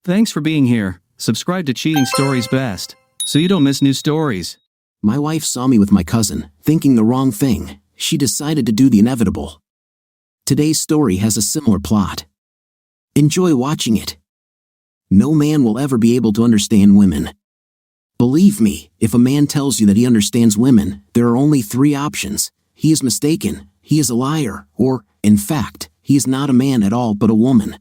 Thanks for being here. Subscribe to Cheating Stories Best, so you don't miss new stories. My wife saw me with my cousin, thinking the wrong thing. She decided to do the inevitable. Today's story has a similar plot. Enjoy watching it. No man will ever be able to understand women. Believe me, if a man tells you that he understands women, there are only three options. He is mistaken, he is a liar, or, in fact, he is not a man at all but a woman.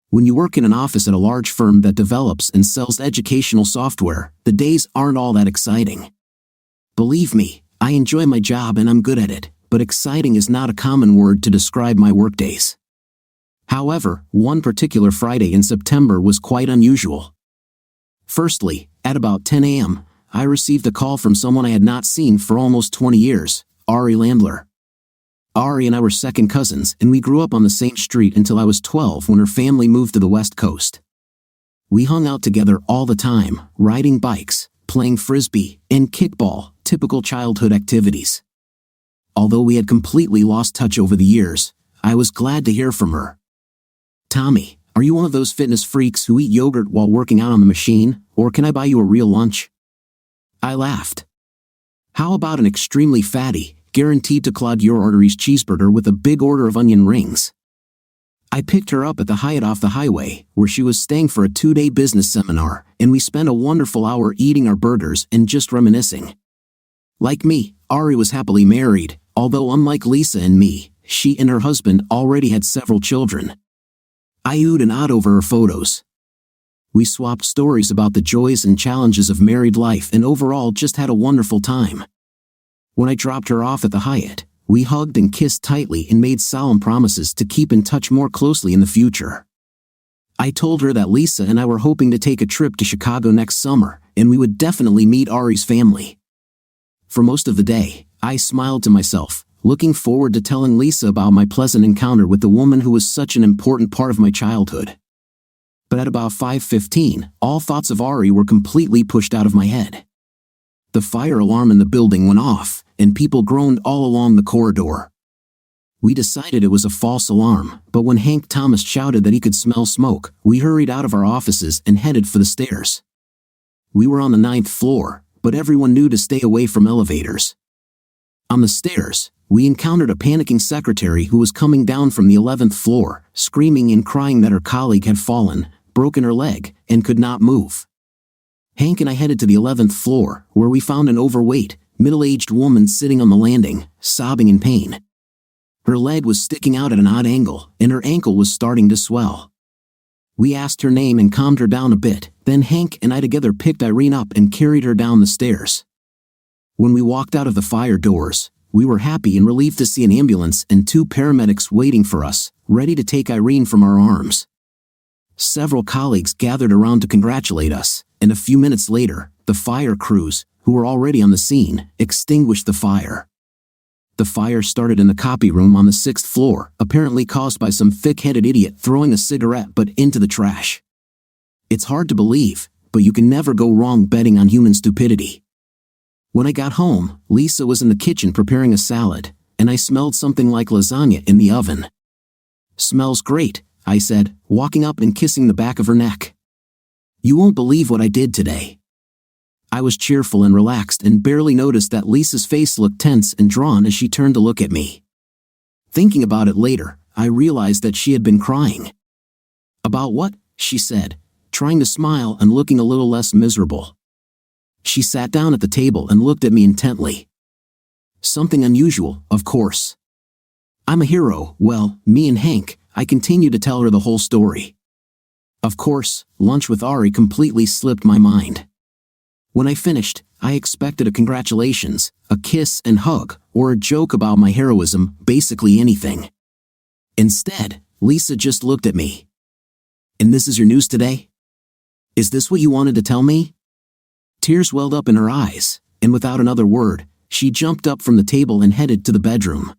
When you work in an office at a large firm that develops and sells educational software, the days aren't all that exciting. Believe me, I enjoy my job and I'm good at it, but exciting is not a common word to describe my workdays. However, one particular Friday in September was quite unusual. Firstly, at about 10 a.m., I received a call from someone I had not seen for almost 20 years, Ari Landler. Ari and I were second cousins, and we grew up on the same street until I was 12 when her family moved to the West Coast. We hung out together all the time, riding bikes, playing frisbee, and kickball, typical childhood activities. Although we had completely lost touch over the years, I was glad to hear from her. "Tommy, are you one of those fitness freaks who eat yogurt while working out on the machine, or can I buy you a real lunch?" I laughed. "How about an extremely fatty, guaranteed to clog your arteries cheeseburger with a big order of onion rings?" I picked her up at the Hyatt off the highway, where she was staying for a 2-day business seminar, and we spent a wonderful hour eating our burgers and just reminiscing. Like me, Ari was happily married, although unlike Lisa and me, she and her husband already had several children. I oohed and ahed over her photos. We swapped stories about the joys and challenges of married life and overall just had a wonderful time. When I dropped her off at the Hyatt, we hugged and kissed tightly and made solemn promises to keep in touch more closely in the future. I told her that Lisa and I were hoping to take a trip to Chicago next summer, and we would definitely meet Ari's family. For most of the day, I smiled to myself, looking forward to telling Lisa about my pleasant encounter with the woman who was such an important part of my childhood. But at about 5:15, all thoughts of Ari were completely pushed out of my head. The fire alarm in the building went off, and people groaned all along the corridor. We decided it was a false alarm, but when Hank Thomas shouted that he could smell smoke, we hurried out of our offices and headed for the stairs. We were on the 9th floor, but everyone knew to stay away from elevators. On the stairs, we encountered a panicking secretary who was coming down from the 11th floor, screaming and crying that her colleague had fallen, broken her leg, and could not move. Hank and I headed to the 11th floor, where we found an overweight, middle-aged woman sitting on the landing, sobbing in pain. Her leg was sticking out at an odd angle, and her ankle was starting to swell. We asked her name and calmed her down a bit, then Hank and I together picked Irene up and carried her down the stairs. When we walked out of the fire doors, we were happy and relieved to see an ambulance and 2 paramedics waiting for us, ready to take Irene from our arms. Several colleagues gathered around to congratulate us, and a few minutes later, the fire crews, who were already on the scene, extinguished the fire. The fire started in the copy room on the 6th floor, apparently caused by some thick-headed idiot throwing a cigarette butt into the trash. It's hard to believe, but you can never go wrong betting on human stupidity. When I got home, Lisa was in the kitchen preparing a salad, and I smelled something like lasagna in the oven. "Smells great," I said, walking up and kissing the back of her neck. "You won't believe what I did today." I was cheerful and relaxed and barely noticed that Lisa's face looked tense and drawn as she turned to look at me. Thinking about it later, I realized that she had been crying. "About what?" she said, trying to smile and looking a little less miserable. She sat down at the table and looked at me intently. "Something unusual, of course. I'm a hero." Well, me and Hank, I continued to tell her the whole story. Of course, lunch with Ari completely slipped my mind. When I finished, I expected a congratulations, a kiss and hug, or a joke about my heroism, basically anything. Instead, Lisa just looked at me. "And this is your news today? Is this what you wanted to tell me?" Tears welled up in her eyes, and without another word, she jumped up from the table and headed to the bedroom.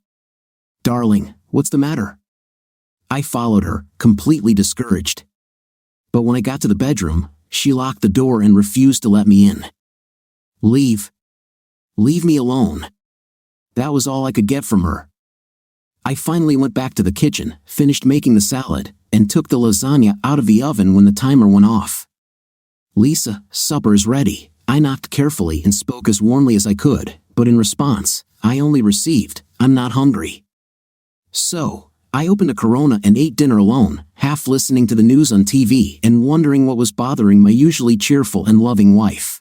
"Darling, what's the matter?" I followed her, completely discouraged. But when I got to the bedroom, she locked the door and refused to let me in. Leave me alone." That was all I could get from her. I finally went back to the kitchen, finished making the salad, and took the lasagna out of the oven when the timer went off. "Lisa, supper is ready." I knocked carefully and spoke as warmly as I could, but in response, I only received, "I'm not hungry." So, I opened a Corona and ate dinner alone, half listening to the news on TV and wondering what was bothering my usually cheerful and loving wife.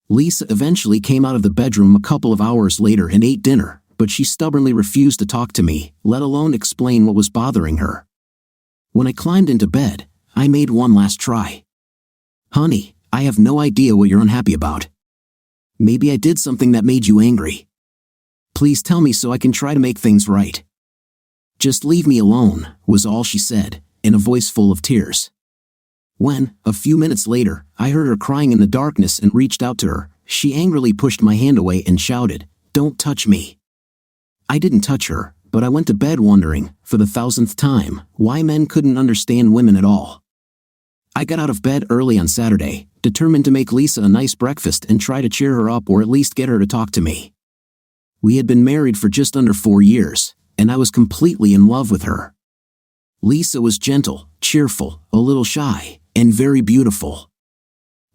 Lisa eventually came out of the bedroom a couple of hours later and ate dinner, but she stubbornly refused to talk to me, let alone explain what was bothering her. When I climbed into bed, I made one last try. "Honey, I have no idea what you're unhappy about. Maybe I did something that made you angry. Please tell me so I can try to make things right." "Just leave me alone," was all she said, in a voice full of tears. When, a few minutes later, I heard her crying in the darkness and reached out to her, she angrily pushed my hand away and shouted, "Don't touch me." I didn't touch her, but I went to bed wondering, for the 1000th time, why men couldn't understand women at all. I got out of bed early on Saturday, determined to make Lisa a nice breakfast and try to cheer her up or at least get her to talk to me. We had been married for just under 4 years, and I was completely in love with her. Lisa was gentle, cheerful, a little shy, and very beautiful.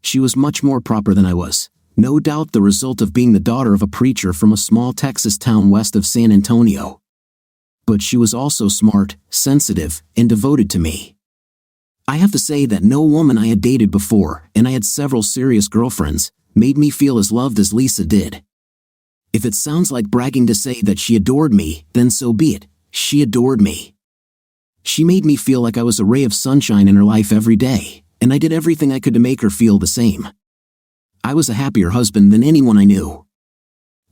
She was much more proper than I was, no doubt the result of being the daughter of a preacher from a small Texas town west of San Antonio. But she was also smart, sensitive, and devoted to me. I have to say that no woman I had dated before, and I had several serious girlfriends, made me feel as loved as Lisa did. If it sounds like bragging to say that she adored me, then so be it. She adored me. She made me feel like I was a ray of sunshine in her life every day, and I did everything I could to make her feel the same. I was a happier husband than anyone I knew.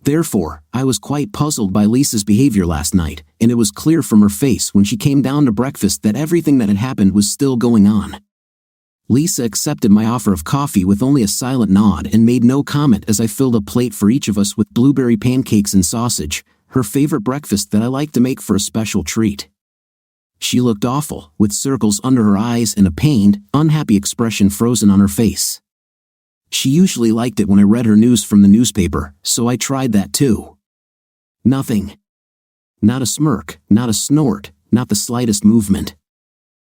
Therefore, I was quite puzzled by Lisa's behavior last night, and it was clear from her face when she came down to breakfast that everything that had happened was still going on. Lisa accepted my offer of coffee with only a silent nod and made no comment as I filled a plate for each of us with blueberry pancakes and sausage, her favorite breakfast that I like to make for a special treat. She looked awful, with circles under her eyes and a pained, unhappy expression frozen on her face. She usually liked it when I read her news from the newspaper, so I tried that too. Nothing. Not a smirk, not a snort, not the slightest movement.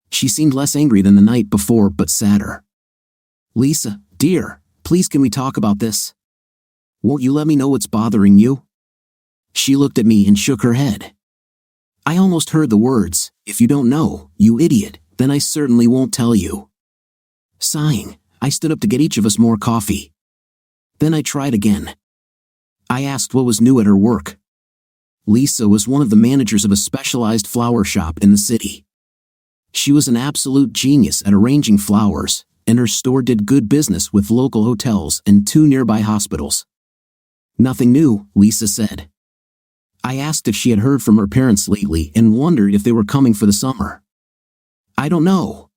She seemed less angry than the night before, but sadder. "Lisa, dear, please can we talk about this? Won't you let me know what's bothering you?" She looked at me and shook her head. I almost heard the words, "If you don't know, you idiot, then I certainly won't tell you." Sighing, I stood up to get each of us more coffee. Then I tried again. I asked what was new at her work. Lisa was one of the managers of a specialized flower shop in the city. She was an absolute genius at arranging flowers, and her store did good business with local hotels and 2 nearby hospitals. "Nothing new," Lisa said. I asked if she had heard from her parents lately and wondered if they were coming for the summer. "I don't know."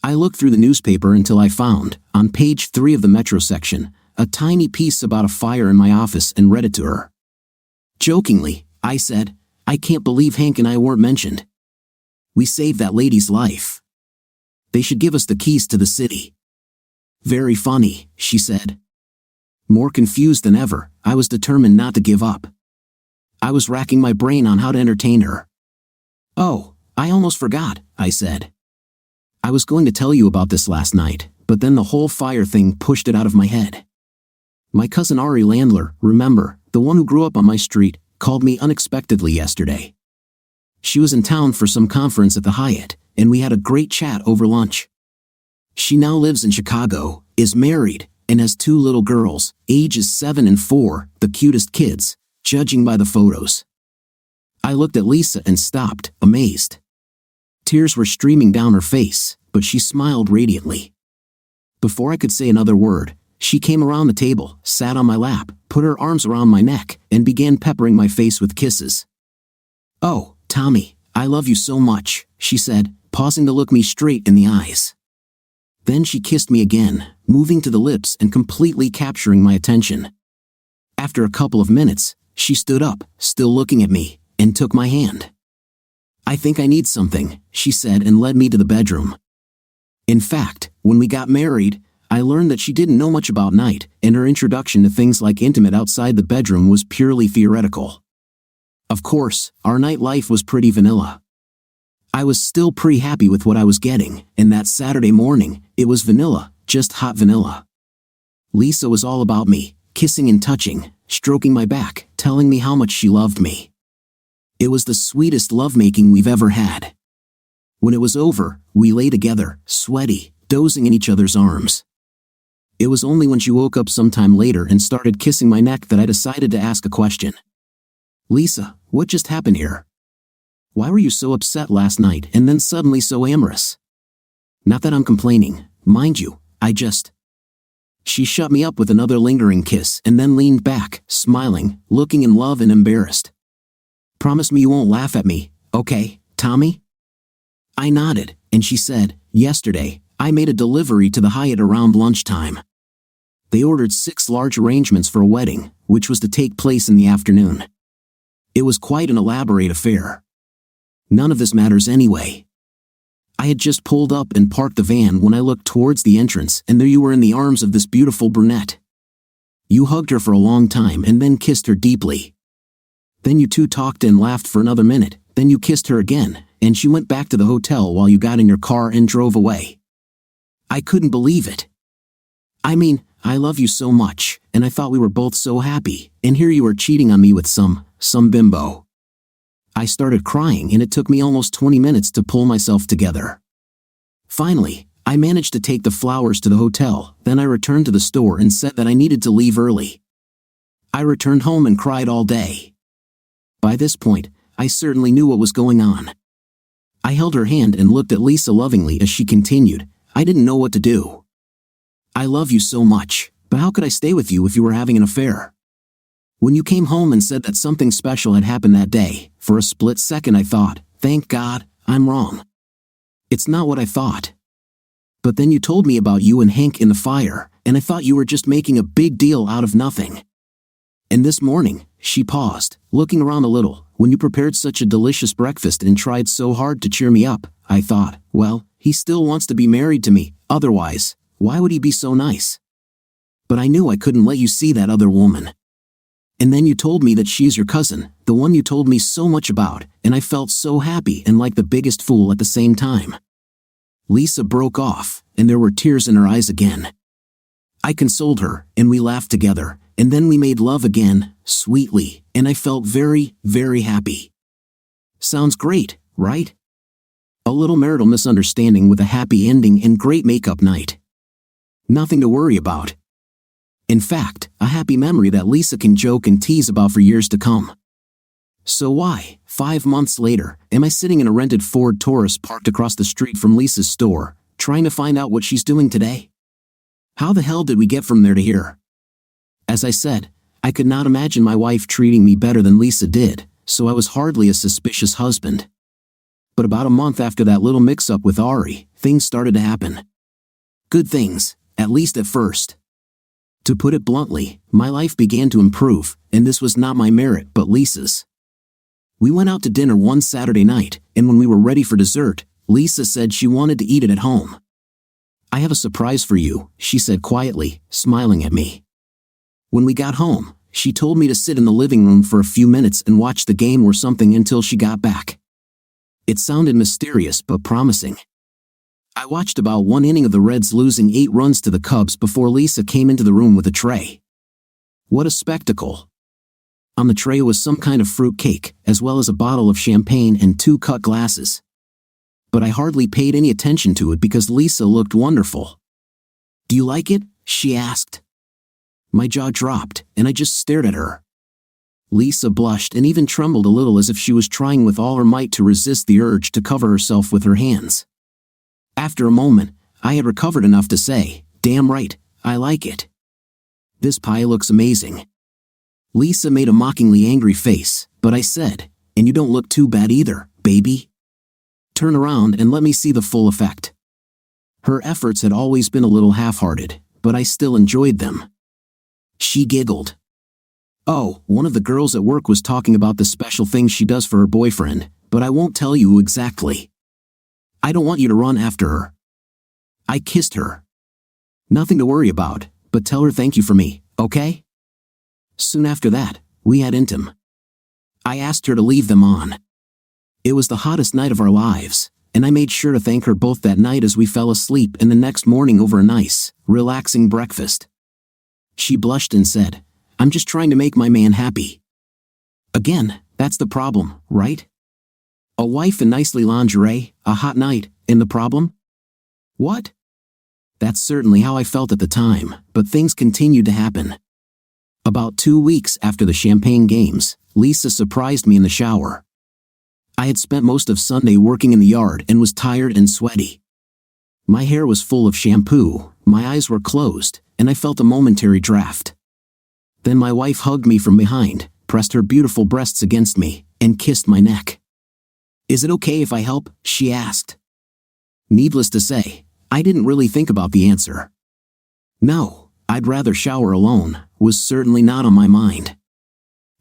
I looked through the newspaper until I found, on page 3 of the Metro section, a tiny piece about a fire in my office and read it to her. Jokingly, I said, "I can't believe Hank and I weren't mentioned. We saved that lady's life. They should give us the keys to the city." "Very funny," she said. More confused than ever, I was determined not to give up. I was racking my brain on how to entertain her. "Oh, I almost forgot," I said. "I was going to tell you about this last night, but then the whole fire thing pushed it out of my head. My cousin Ari Landler, remember, the one who grew up on my street, called me unexpectedly yesterday. She was in town for some conference at the Hyatt, and we had a great chat over lunch. She now lives in Chicago, is married, and has 2 little girls, ages 7 and 4, the cutest kids, judging by the photos." I looked at Lisa and stopped, amazed. Tears were streaming down her face, but she smiled radiantly. Before I could say another word, she came around the table, sat on my lap, put her arms around my neck, and began peppering my face with kisses. "Oh, Tommy, I love you so much," she said, pausing to look me straight in the eyes. Then she kissed me again, moving to the lips and completely capturing my attention. After a couple of minutes, she stood up, still looking at me, and took my hand. "I think I need something," she said and led me to the bedroom. In fact, when we got married, I learned that she didn't know much about night, and her introduction to things like intimate outside the bedroom was purely theoretical. Of course, our nightlife was pretty vanilla. I was still pretty happy with what I was getting, and that Saturday morning, it was vanilla, just hot vanilla. Lisa was all about me, kissing and touching, stroking my back, telling me how much she loved me. It was the sweetest lovemaking we've ever had. When it was over, we lay together, sweaty, dozing in each other's arms. It was only when she woke up sometime later and started kissing my neck that I decided to ask a question. Lisa, what just happened here? Why were you so upset last night and then suddenly so amorous? Not that I'm complaining, mind you, She shut me up with another lingering kiss and then leaned back, smiling, looking in love and embarrassed. Promise me you won't laugh at me, okay, Tommy? I nodded, and she said, yesterday, I made a delivery to the Hyatt around lunchtime. They ordered 6 large arrangements for a wedding, which was to take place in the afternoon. It was quite an elaborate affair. None of this matters anyway. I had just pulled up and parked the van when I looked towards the entrance, and there you were in the arms of this beautiful brunette. You hugged her for a long time and then kissed her deeply. Then you two talked and laughed for another minute, then you kissed her again, and she went back to the hotel while you got in your car and drove away. I couldn't believe it. I mean, I love you so much, and I thought we were both so happy, and here you are cheating on me with some bimbo. I started crying and it took me almost 20 minutes to pull myself together. Finally, I managed to take the flowers to the hotel, then I returned to the store and said that I needed to leave early. I returned home and cried all day. By this point, I certainly knew what was going on. I held her hand and looked at Lisa lovingly as she continued, I didn't know what to do. I love you so much, but how could I stay with you if you were having an affair? When you came home and said that something special had happened that day, for a split second I thought, thank God, I'm wrong. It's not what I thought. But then you told me about you and Hank in the fire, and I thought you were just making a big deal out of nothing. And this morning, she paused, looking around a little, when you prepared such a delicious breakfast and tried so hard to cheer me up, I thought, well, he still wants to be married to me, otherwise, why would he be so nice? But I knew I couldn't let you see that other woman. And then you told me that she's your cousin, the one you told me so much about, and I felt so happy and like the biggest fool at the same time. Lisa broke off, and there were tears in her eyes again. I consoled her, and we laughed together, and then we made love again, sweetly, and I felt very, very happy. Sounds great, right? A little marital misunderstanding with a happy ending and great makeup night. Nothing to worry about. In fact, a happy memory that Lisa can joke and tease about for years to come. So why, 5 months later, am I sitting in a rented Ford Taurus parked across the street from Lisa's store, trying to find out what she's doing today? How the hell did we get from there to here? As I said, I could not imagine my wife treating me better than Lisa did, so I was hardly a suspicious husband. But about a month after that little mix-up with Ari, things started to happen. Good things, at least at first. To put it bluntly, my life began to improve, and this was not my merit but Lisa's. We went out to dinner one Saturday night, and when we were ready for dessert, Lisa said she wanted to eat it at home. I have a surprise for you, she said quietly, smiling at me. When we got home, she told me to sit in the living room for a few minutes and watch the game or something until she got back. It sounded mysterious but promising. I watched about 1 inning of the Reds losing 8 runs to the Cubs before Lisa came into the room with a tray. What a spectacle. On the tray was some kind of fruit cake, as well as a bottle of champagne and 2 cut glasses. But I hardly paid any attention to it because Lisa looked wonderful. Do you like it? She asked. My jaw dropped, and I just stared at her. Lisa blushed and even trembled a little as if she was trying with all her might to resist the urge to cover herself with her hands. After a moment, I had recovered enough to say, damn right, I like it. This pie looks amazing. Lisa made a mockingly angry face, but I said, and you don't look too bad either, baby. Turn around and let me see the full effect. Her efforts had always been a little half-hearted, but I still enjoyed them. She giggled. Oh, one of the girls at work was talking about the special things she does for her boyfriend, but I won't tell you exactly. I don't want you to run after her. I kissed her. Nothing to worry about, but tell her thank you for me, okay? Soon after that, we had intim. I asked her to leave them on. It was the hottest night of our lives, and I made sure to thank her both that night as we fell asleep and the next morning over a nice, relaxing breakfast. She blushed and said, "I'm just trying to make my man happy." Again, that's the problem, right? A wife in nicely lingerie, a hot night, and the problem? What? That's certainly how I felt at the time, but things continued to happen. About 2 weeks after the champagne games, Lisa surprised me in the shower. I had spent most of Sunday working in the yard and was tired and sweaty. My hair was full of shampoo, my eyes were closed, and I felt a momentary draft. Then my wife hugged me from behind, pressed her beautiful breasts against me, and kissed my neck. "Is it okay if I help?" she asked. Needless to say, I didn't really think about the answer. No, I'd rather shower alone, was certainly not on my mind.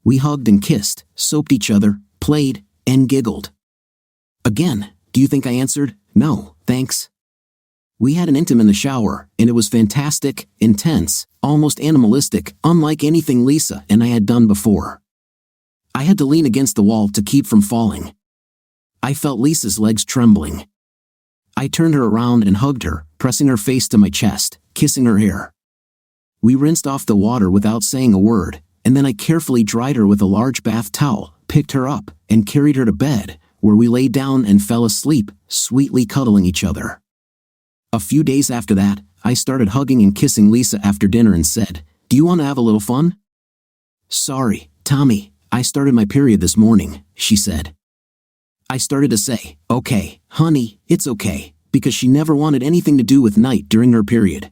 We hugged and kissed, soaped each other, played, and giggled. Again, do you think I answered, "No, thanks"? We had an intim in the shower, and it was fantastic, intense, almost animalistic, unlike anything Lisa and I had done before. I had to lean against the wall to keep from falling. I felt Lisa's legs trembling. I turned her around and hugged her, pressing her face to my chest, kissing her hair. We rinsed off the water without saying a word, and then I carefully dried her with a large bath towel, picked her up, and carried her to bed, where we lay down and fell asleep, sweetly cuddling each other. A few days after that, I started hugging and kissing Lisa after dinner and said, "Do you want to have a little fun?" "Sorry, Tommy, I started my period this morning," she said. I started to say, "Okay, honey, it's okay," because she never wanted anything to do with night during her period.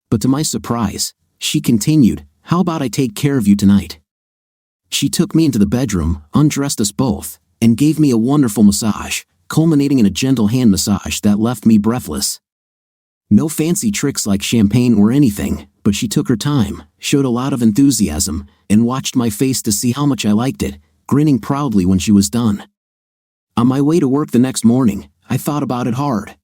But to my surprise, she continued, "How about I take care of you tonight?" She took me into the bedroom, undressed us both, and gave me a wonderful massage, culminating in a gentle hand massage that left me breathless. No fancy tricks like champagne or anything, but she took her time, showed a lot of enthusiasm, and watched my face to see how much I liked it, grinning proudly when she was done. On my way to work the next morning, I thought about it hard.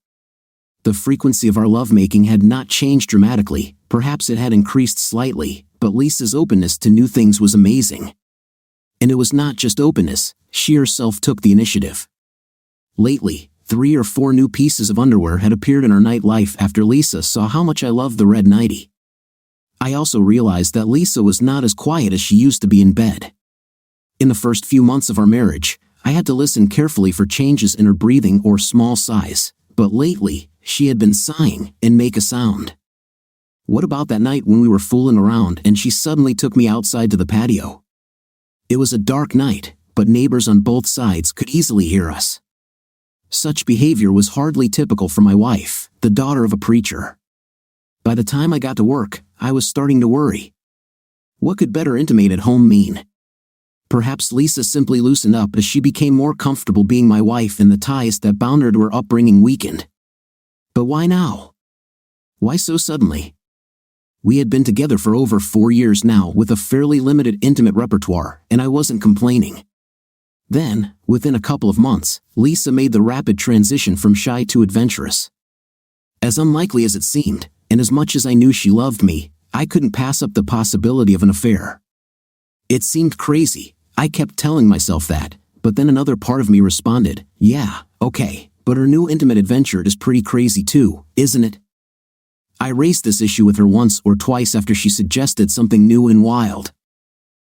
The frequency of our lovemaking had not changed dramatically, perhaps it had increased slightly, but Lisa's openness to new things was amazing. And it was not just openness, she herself took the initiative. Lately, 3 or 4 new pieces of underwear had appeared in our nightlife after Lisa saw how much I loved the red nightie. I also realized that Lisa was not as quiet as she used to be in bed. In the first few months of our marriage, I had to listen carefully for changes in her breathing or small sighs, but lately, she had been sighing and make a sound. What about that night when we were fooling around and she suddenly took me outside to the patio? It was a dark night, but neighbors on both sides could easily hear us. Such behavior was hardly typical for my wife, the daughter of a preacher. By the time I got to work, I was starting to worry. What could better intimate at home mean? Perhaps Lisa simply loosened up as she became more comfortable being my wife and the ties that bound her to her upbringing weakened. But why now? Why so suddenly? We had been together for over 4 years now with a fairly limited intimate repertoire, and I wasn't complaining. Then, within a couple of months, Lisa made the rapid transition from shy to adventurous. As unlikely as it seemed, and as much as I knew she loved me, I couldn't pass up the possibility of an affair. It seemed crazy. I kept telling myself that, but then another part of me responded, "Yeah, okay, but her new intimate adventure is pretty crazy too, isn't it?" I raised this issue with her once or twice after she suggested something new and wild.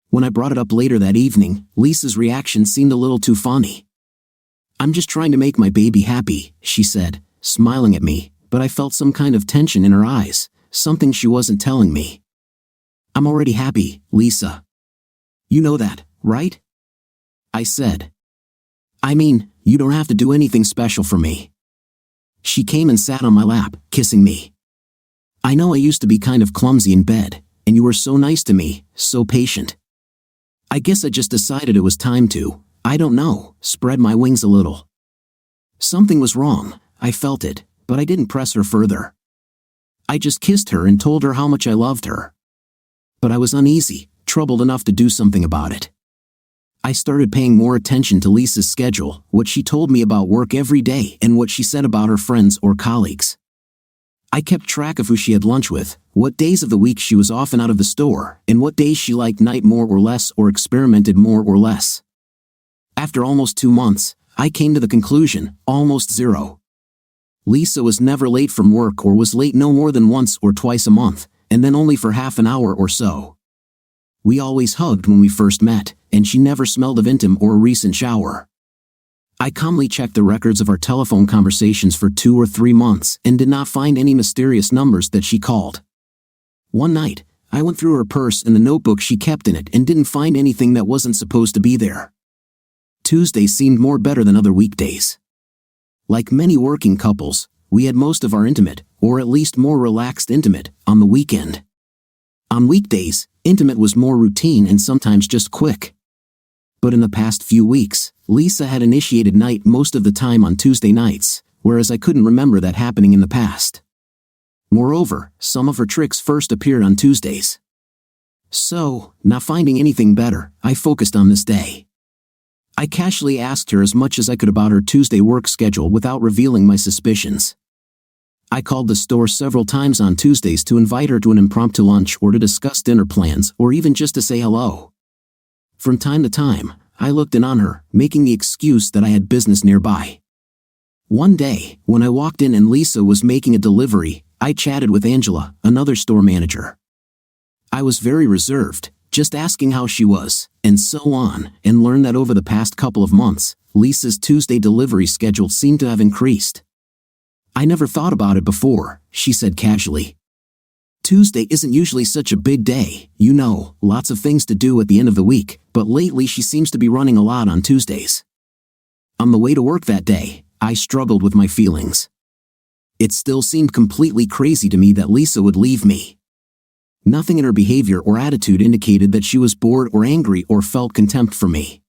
When I brought it up later that evening, Lisa's reaction seemed a little too funny. "I'm just trying to make my baby happy," she said, smiling at me, but I felt some kind of tension in her eyes, something she wasn't telling me. "I'm already happy, Lisa. You know that, right?" I said. "I mean, you don't have to do anything special for me." She came and sat on my lap, kissing me. "I know I used to be kind of clumsy in bed, and you were so nice to me, so patient. I guess I just decided it was time to, I don't know, spread my wings a little." Something was wrong, I felt it, but I didn't press her further. I just kissed her and told her how much I loved her. But I was uneasy, troubled enough to do something about it. I started paying more attention to Lisa's schedule, what she told me about work every day and what she said about her friends or colleagues. I kept track of who she had lunch with, what days of the week she was often out of the store, and what days she liked night more or less or experimented more or less. After almost 2 months, I came to the conclusion, almost zero. Lisa was never late from work or was late no more than once or twice a month, and then only for half an hour or so. We always hugged when we first met, and she never smelled of intim or a recent shower. I calmly checked the records of our telephone conversations for 2 or 3 months and did not find any mysterious numbers that she called. One night, I went through her purse and the notebook she kept in it and didn't find anything that wasn't supposed to be there. Tuesdays seemed more better than other weekdays. Like many working couples, we had most of our intimate, or at least more relaxed intimate, on the weekend. On weekdays, intimate was more routine and sometimes just quick. But in the past few weeks, Lisa had initiated night most of the time on Tuesday nights, whereas I couldn't remember that happening in the past. Moreover, some of her tricks first appeared on Tuesdays. So, not finding anything better, I focused on this day. I casually asked her as much as I could about her Tuesday work schedule without revealing my suspicions. I called the store several times on Tuesdays to invite her to an impromptu lunch or to discuss dinner plans or even just to say hello. From time to time, I looked in on her, making the excuse that I had business nearby. One day, when I walked in and Lisa was making a delivery, I chatted with Angela, another store manager. I was very reserved, just asking how she was, and so on, and learned that over the past couple of months, Lisa's Tuesday delivery schedule seemed to have increased. I never thought about it before, she said casually. Tuesday isn't usually such a big day, you know, lots of things to do at the end of the week, but lately she seems to be running a lot on Tuesdays. On the way to work that day, I struggled with my feelings. It still seemed completely crazy to me that Lisa would leave me. Nothing in her behavior or attitude indicated that she was bored or angry or felt contempt for me.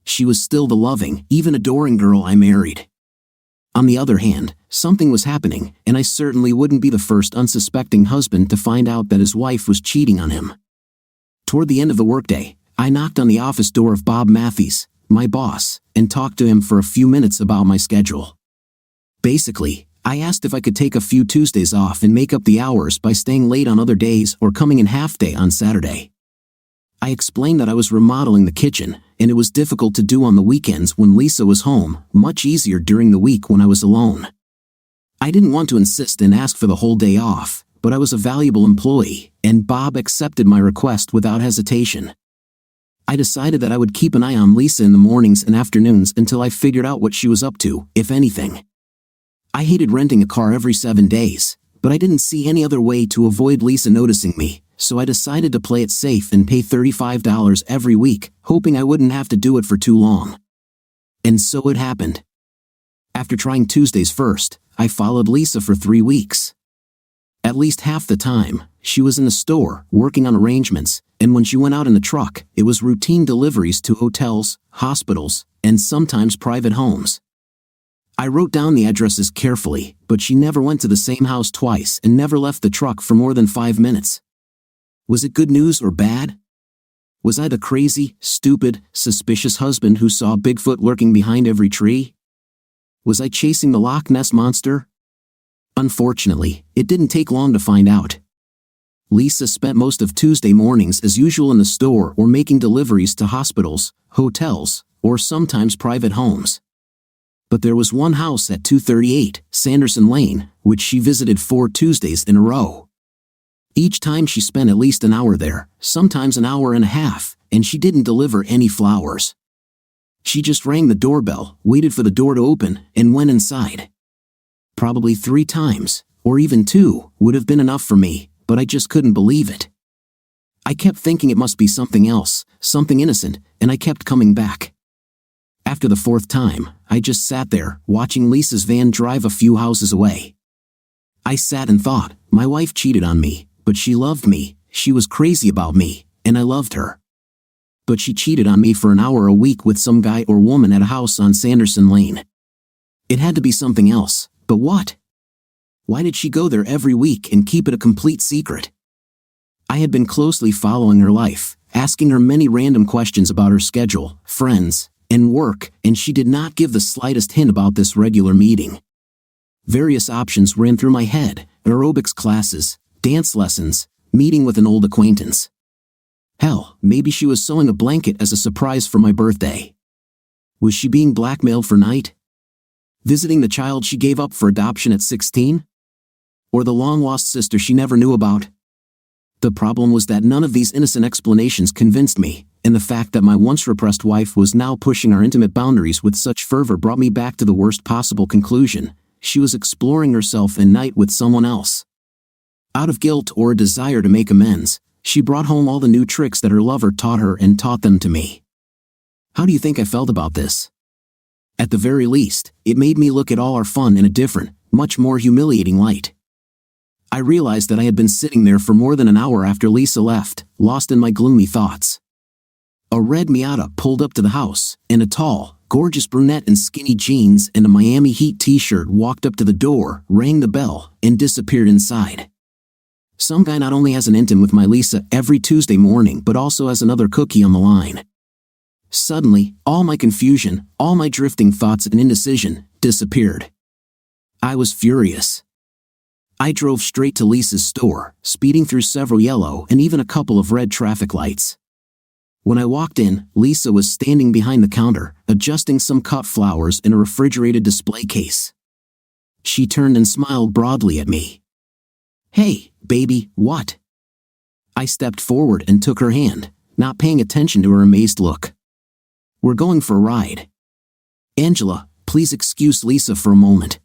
She was still the loving, even adoring girl I married. On the other hand, something was happening, and I certainly wouldn't be the first unsuspecting husband to find out that his wife was cheating on him. Toward the end of the workday, I knocked on the office door of Bob Matthews, my boss, and talked to him for a few minutes about my schedule. Basically, I asked if I could take a few Tuesdays off and make up the hours by staying late on other days or coming in half-day on Saturday. I explained that I was remodeling the kitchen, and it was difficult to do on the weekends when Lisa was home, much easier during the week when I was alone. I didn't want to insist and ask for the whole day off, but I was a valuable employee, and Bob accepted my request without hesitation. I decided that I would keep an eye on Lisa in the mornings and afternoons until I figured out what she was up to, if anything. I hated renting a car every 7 days, but I didn't see any other way to avoid Lisa noticing me, so I decided to play it safe and pay $35 every week, hoping I wouldn't have to do it for too long. And so it happened. After trying Tuesdays first, I followed Lisa for 3 weeks. At least half the time, she was in the store, working on arrangements, and when she went out in the truck, it was routine deliveries to hotels, hospitals, and sometimes private homes. I wrote down the addresses carefully, but she never went to the same house twice and never left the truck for more than 5 minutes. Was it good news or bad? Was I the crazy, stupid, suspicious husband who saw Bigfoot lurking behind every tree? Was I chasing the Loch Ness Monster? Unfortunately, it didn't take long to find out. Lisa spent most of Tuesday mornings as usual in the store or making deliveries to hospitals, hotels, or sometimes private homes. But there was one house at 238 Sanderson Lane, which she visited 4 Tuesdays in a row. Each time she spent at least an hour there, sometimes an hour and a half, and she didn't deliver any flowers. She just rang the doorbell, waited for the door to open, and went inside. Probably 3 times, or even 2, would have been enough for me, but I just couldn't believe it. I kept thinking it must be something else, something innocent, and I kept coming back. After the 4th time, I just sat there, watching Lisa's van drive a few houses away. I sat and thought, my wife cheated on me, but she loved me, she was crazy about me, and I loved her. But she cheated on me for an hour a week with some guy or woman at a house on Sanderson Lane. It had to be something else, but what? Why did she go there every week and keep it a complete secret? I had been closely following her life, asking her many random questions about her schedule, friends, and work, and she did not give the slightest hint about this regular meeting. Various options ran through my head: aerobics classes, dance lessons, meeting with an old acquaintance. Hell, maybe she was sewing a blanket as a surprise for my birthday. Was she being blackmailed for night? Visiting the child she gave up for adoption at 16? Or the long-lost sister she never knew about? The problem was that none of these innocent explanations convinced me, and the fact that my once-repressed wife was now pushing our intimate boundaries with such fervor brought me back to the worst possible conclusion. She was exploring herself in night with someone else. Out of guilt or a desire to make amends, she brought home all the new tricks that her lover taught her and taught them to me. How do you think I felt about this? At the very least, it made me look at all our fun in a different, much more humiliating light. I realized that I had been sitting there for more than an hour after Lisa left, lost in my gloomy thoughts. A red Miata pulled up to the house, and a tall, gorgeous brunette in skinny jeans and a Miami Heat t-shirt walked up to the door, rang the bell, and disappeared inside. Some guy not only has an intim with my Lisa every Tuesday morning but also has another cookie on the line. Suddenly, all my confusion, all my drifting thoughts and indecision, disappeared. I was furious. I drove straight to Lisa's store, speeding through several yellow and even a couple of red traffic lights. When I walked in, Lisa was standing behind the counter, adjusting some cut flowers in a refrigerated display case. She turned and smiled broadly at me. "Hey, baby, what?" I stepped forward and took her hand, not paying attention to her amazed look. "We're going for a ride. Angela, please excuse Lisa for a moment.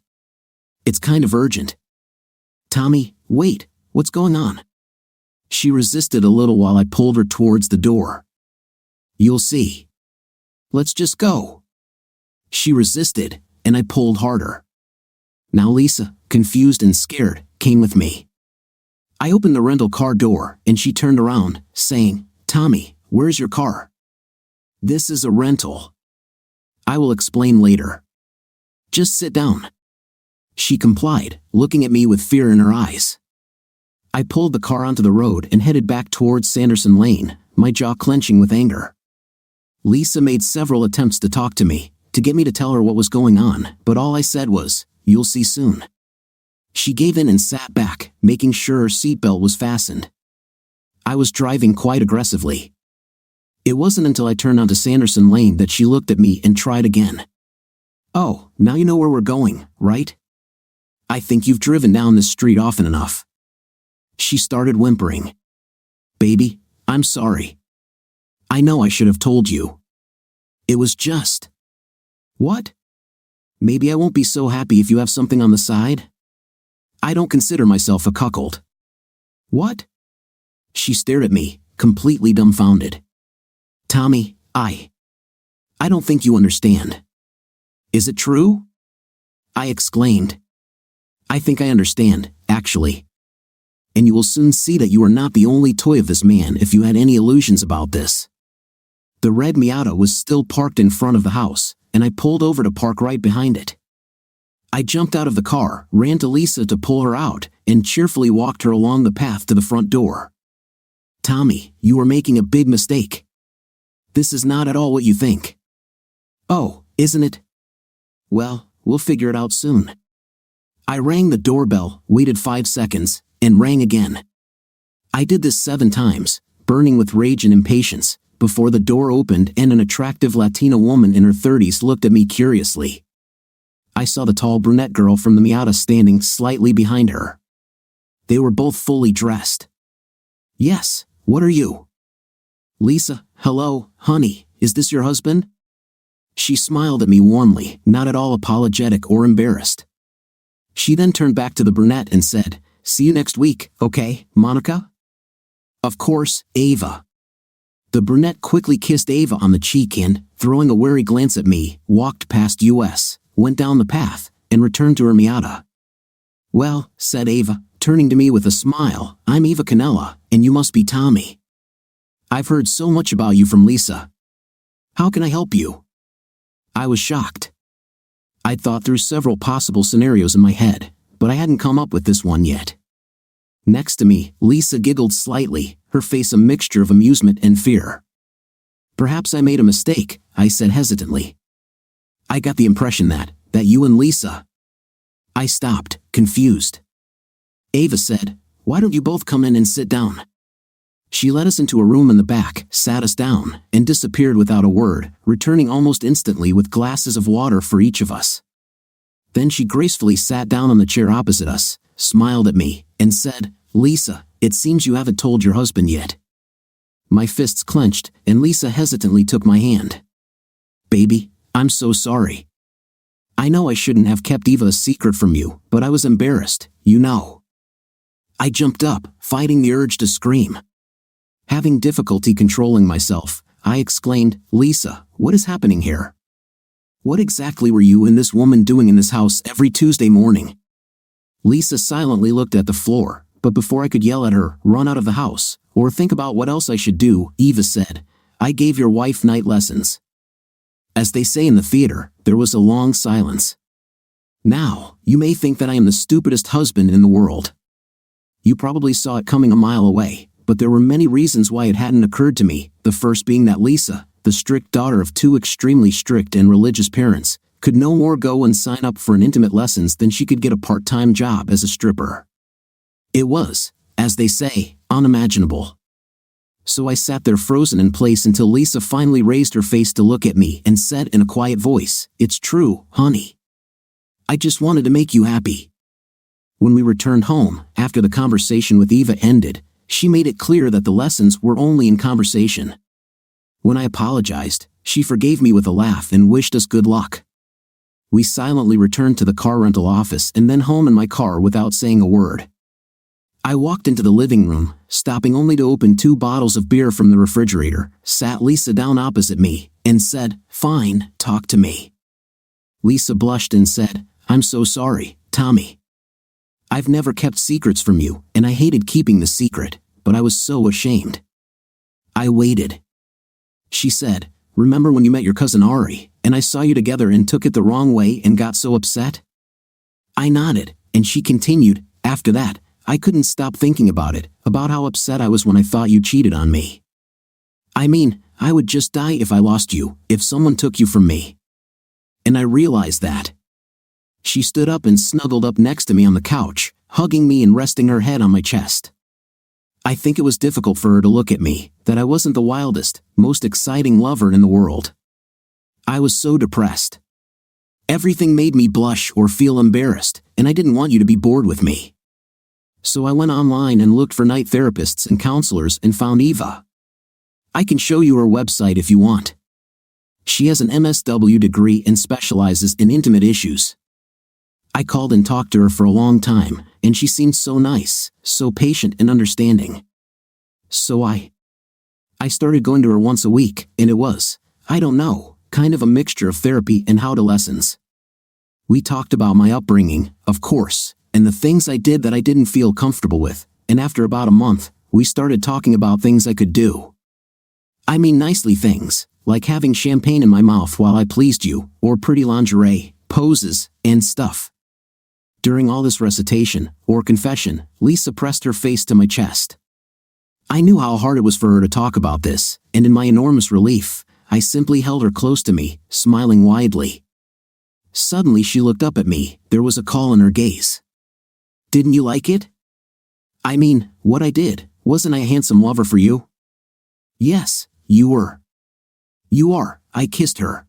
It's kind of urgent." "Tommy, wait, what's going on?" She resisted a little while I pulled her towards the door. "You'll see. Let's just go." She resisted, and I pulled harder. Now Lisa, confused and scared, came with me. I opened the rental car door, and she turned around, saying, "Tommy, where's your car?" "This is a rental. I will explain later. Just sit down." She complied, looking at me with fear in her eyes. I pulled the car onto the road and headed back towards Sanderson Lane, my jaw clenching with anger. Lisa made several attempts to talk to me, to get me to tell her what was going on, but all I said was, "You'll see soon." She gave in and sat back, making sure her seatbelt was fastened. I was driving quite aggressively. It wasn't until I turned onto Sanderson Lane that she looked at me and tried again. "Oh, now you know where we're going, right? I think you've driven down this street often enough." She started whimpering. "Baby, I'm sorry. I know I should have told you. It was just..." "What? Maybe I won't be so happy if you have something on the side? I don't consider myself a cuckold." "What?" She stared at me, completely dumbfounded. "Tommy, I don't think you understand." "Is it true?" I exclaimed. "I think I understand, actually. And you will soon see that you are not the only toy of this man if you had any illusions about this." The red Miata was still parked in front of the house, and I pulled over to park right behind it. I jumped out of the car, ran to Lisa to pull her out, and cheerfully walked her along the path to the front door. "Tommy, you are making a big mistake. This is not at all what you think." "Oh, isn't it? Well, we'll figure it out soon." I rang the doorbell, waited 5 seconds, and rang again. I did this 7 times, burning with rage and impatience, before the door opened and an attractive Latina woman in her 30s looked at me curiously. I saw the tall brunette girl from the Miata standing slightly behind her. They were both fully dressed. "Yes, what are you?" "Lisa, hello, honey, is this your husband?" She smiled at me warmly, not at all apologetic or embarrassed. She then turned back to the brunette and said, "See you next week, okay, Monica?" "Of course, Ava." The brunette quickly kissed Ava on the cheek and, throwing a wary glance at me, walked past us, went down the path, and returned to her Miata. "Well," said Ava, turning to me with a smile, "I'm Eva Canella, and you must be Tommy. I've heard so much about you from Lisa. How can I help you?" I was shocked. I'd thought through several possible scenarios in my head, but I hadn't come up with this one yet. Next to me, Lisa giggled slightly, her face a mixture of amusement and fear. "Perhaps I made a mistake," I said hesitantly. "I got the impression that you and Lisa..." I stopped, confused. Ava said, "Why don't you both come in and sit down?" She led us into a room in the back, sat us down, and disappeared without a word, returning almost instantly with glasses of water for each of us. Then she gracefully sat down on the chair opposite us, smiled at me, and said, "Lisa, it seems you haven't told your husband yet." My fists clenched, and Lisa hesitantly took my hand. "Baby, I'm so sorry. I know I shouldn't have kept Eva a secret from you, but I was embarrassed, you know." I jumped up, fighting the urge to scream. Having difficulty controlling myself, I exclaimed, "Lisa, what is happening here? What exactly were you and this woman doing in this house every Tuesday morning?" Lisa silently looked at the floor, but before I could yell at her, "Run out of the house," or think about what else I should do, Eva said, "I gave your wife night lessons." As they say in the theater, there was a long silence. Now, you may think that I am the stupidest husband in the world. You probably saw it coming a mile away, but there were many reasons why it hadn't occurred to me, the first being that Lisa, the strict daughter of two extremely strict and religious parents, could no more go and sign up for an intimate lessons than she could get a part-time job as a stripper. It was, as they say, unimaginable. So I sat there frozen in place until Lisa finally raised her face to look at me and said in a quiet voice, "It's true, honey. I just wanted to make you happy." When we returned home, after the conversation with Eva ended, she made it clear that the lessons were only in conversation. When I apologized, she forgave me with a laugh and wished us good luck. We silently returned to the car rental office and then home in my car without saying a word. I walked into the living room, stopping only to open 2 bottles of beer from the refrigerator, sat Lisa down opposite me, and said, "Fine, talk to me." Lisa blushed and said, "I'm so sorry, Tommy. I've never kept secrets from you, and I hated keeping the secret, but I was so ashamed." I waited. She said, "Remember when you met your cousin Ari, and I saw you together and took it the wrong way and got so upset?" I nodded, and she continued, "After that, I couldn't stop thinking about it, about how upset I was when I thought you cheated on me. I mean, I would just die if I lost you, if someone took you from me. And I realized that." She stood up and snuggled up next to me on the couch, hugging me and resting her head on my chest. I think it was difficult for her to look at me, that I wasn't the wildest, most exciting lover in the world. I was so depressed. Everything made me blush or feel embarrassed, and I didn't want you to be bored with me. So I went online and looked for night therapists and counselors and found Eva. I can show you her website if you want. She has an MSW degree and specializes in intimate issues. I called and talked to her for a long time, and she seemed so nice, so patient and understanding. So I started going to her once a week, and it was, I don't know, kind of a mixture of therapy and how-to lessons. We talked about my upbringing, of course, and the things I did that I didn't feel comfortable with, and after about a month, we started talking about things I could do. I mean nicely things, like having champagne in my mouth while I pleased you, or pretty lingerie, poses, and stuff. During all this recitation, or confession, Lisa pressed her face to my chest. I knew how hard it was for her to talk about this, and in my enormous relief, I simply held her close to me, smiling widely. Suddenly she looked up at me, there was a call in her gaze. "Didn't you like it? I mean, what I did, wasn't I a handsome lover for you?" "Yes, you were." "You are," I kissed her.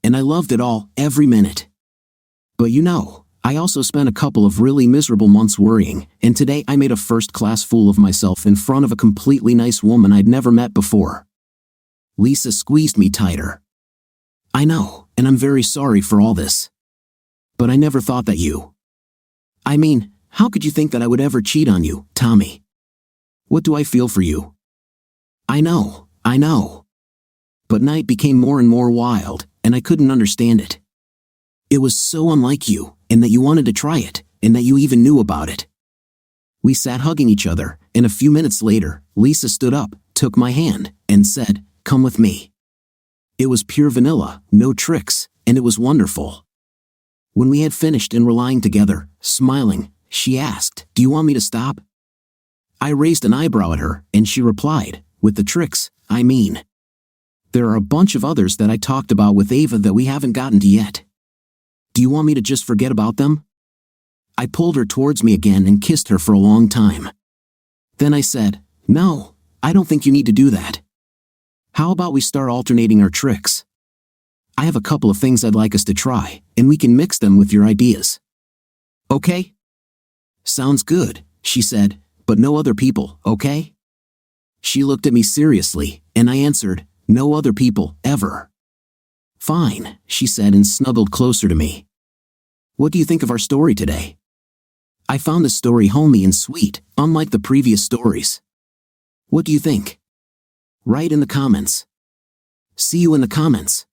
"And I loved it all, every minute. But you know, I also spent a couple of really miserable months worrying, and today I made a first-class fool of myself in front of a completely nice woman I'd never met before." Lisa squeezed me tighter. "I know, and I'm very sorry for all this. But I never thought that you... I mean, how could you think that I would ever cheat on you, Tommy? What do I feel for you? I know. But night became more and more wild, and I couldn't understand it. It was so unlike you, and that you wanted to try it, and that you even knew about it." We sat hugging each other, and a few minutes later, Lisa stood up, took my hand, and said, "Come with me." It was pure vanilla, no tricks, and it was wonderful. When we had finished and were lying together, smiling, she asked, "Do you want me to stop?" I raised an eyebrow at her, and she replied, "With the tricks, I mean. There are a bunch of others that I talked about with Ava that we haven't gotten to yet. Do you want me to just forget about them?" I pulled her towards me again and kissed her for a long time. Then I said, "No, I don't think you need to do that. How about we start alternating our tricks? I have a couple of things I'd like us to try, and we can mix them with your ideas. Okay? Sounds good, she said, but no other people, okay? She looked at me seriously, and I answered, no other people, ever. Fine, she said and snuggled closer to me. What do you think of our story today? I found the story homey and sweet, unlike the previous stories. What do you think? Write in the comments. See you in the comments.